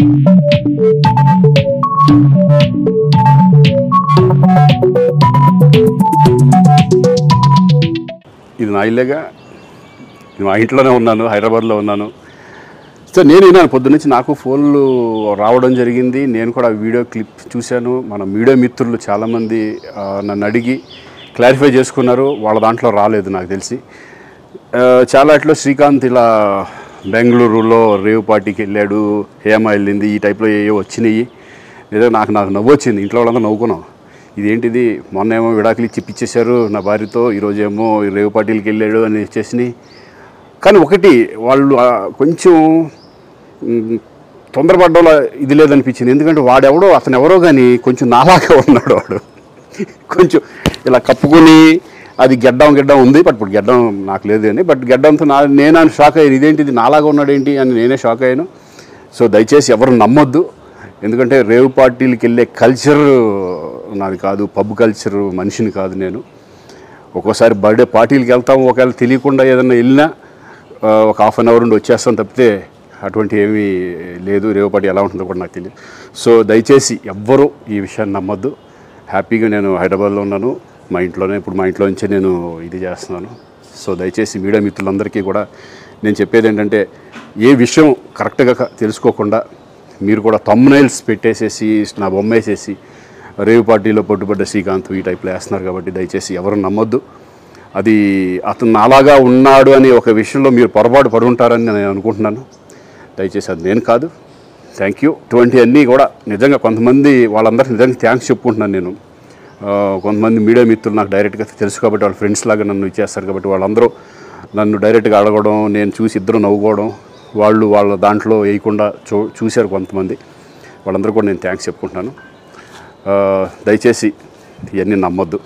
ఇది నా ఇల్లేగా, మా ఇంట్లోనే ఉన్నాను, హైదరాబాద్లో ఉన్నాను. సో నేను విన్నాను పొద్దున్నుంచి, నాకు ఫోన్లు రావడం జరిగింది. నేను కూడా వీడియో క్లిప్ చూశాను. మన మీడియా మిత్రులు చాలామంది నన్ను అడిగి క్లారిఫై చేసుకున్నారు. వాళ్ళ దాంట్లో రాలేదు నాకు తెలిసి. చాలా ఇట్లో శ్రీకాంత్ ఇలా బెంగళూరులో రేవ్ పార్టీకి వెళ్ళాడు, హేమ వెళ్ళింది, ఈ టైప్లో ఏవో వచ్చినాయి. ఏదో నాకు నవ్వు వచ్చింది. ఇంట్లో వాళ్ళందరూ నవ్వుకున్నాం. ఇదేంటిది, మొన్న ఏమో విడాకులు ఇచ్చి పిచ్చేశారు నా భార్యతో, ఈరోజేమో రేవ్ పార్టీలకి వెళ్ళాడు అని వచ్చేసినాయి. కానీ ఒకటి, వాళ్ళు కొంచెం తొందరపడ్డంలో ఇది లేదనిపించింది. ఎందుకంటే వాడెవడో, అతను ఎవరో కానీ కొంచెం నాలాగా ఉన్నాడు. వాడు కొంచెం ఇలా కప్పుకొని, అది గెడ్డం ఉంది, బట్ ఇప్పుడు గెడ్డం నాకు లేదు అని, బట్ గెడ్డంతో నేను షాక్ అయ్యాను. ఇదేంటిది నాలాగా ఉన్నాడు ఏంటి అని నేనే షాక్ అయ్యాను. సో దయచేసి ఎవరు నమ్మొద్దు. ఎందుకంటే రేవ్ పార్టీలకి వెళ్ళే కల్చర్ నాది కాదు, పబ్ కల్చర్ మనిషిని కాదు నేను. ఒక్కోసారి బర్త్డే పార్టీలకి వెళ్తాము, ఒకవేళ తెలియకుండా ఏదైనా వెళ్ళినా ఒక హాఫ్ అన్ అవర్ నుండి వచ్చేస్తాను తప్పితే అటువంటి ఏమీ లేదు. రేవ్ పార్టీ ఎలా ఉంటుందో కూడా నాకు తెలియదు. సో దయచేసి ఎవ్వరూ ఈ విషయాన్ని నమ్మొద్దు. హ్యాపీగా నేను హైదరాబాద్లో ఉన్నాను, మా ఇంట్లోనే. ఇప్పుడు మా ఇంట్లో నుంచే నేను ఇది చేస్తున్నాను. సో దయచేసి మీడియా మిత్రులందరికీ కూడా నేను చెప్పేది ఏంటంటే, ఏ విషయం కరెక్ట్గా తెలుసుకోకుండా మీరు కూడా థంబ్నైల్స్ పెట్టేసేసి నా బొమ్మ వేసేసి రేవ్ పార్టీలో పట్టుబడ్డ శ్రీకాంత్ ఈ టైప్లో వేస్తున్నారు. కాబట్టి దయచేసి ఎవరు నమ్మొద్దు. అది అతను అలాగా ఉన్నాడు అనే ఒక విషయంలో మీరు పొరపాటు పడుంటారని నేను అనుకుంటున్నాను. దయచేసి అది నేను కాదు. Thank you. ఇటువంటి అన్నీ కూడా నిజంగా కొంతమంది, వాళ్ళందరికీ నిజంగా థ్యాంక్స్ చెప్పుకుంటున్నాను నేను. కొంతమంది మీడియా మిత్రులు నాకు డైరెక్ట్గా తెలుసు కాబట్టి, వాళ్ళ ఫ్రెండ్స్ లాగా నన్ను ఇచ్చేస్తారు కాబట్టి, వాళ్ళందరూ నన్ను డైరెక్ట్గా అడగడం, నేను చూసి ఇద్దరు నవ్వుకోవడం, వాళ్ళు వాళ్ళ దాంట్లో వేయకుండా చూశారు కొంతమంది. వాళ్ళందరూ కూడా నేను థ్యాంక్స్ చెప్పుకుంటున్నాను. దయచేసి ఇవన్నీ నమ్మొద్దు.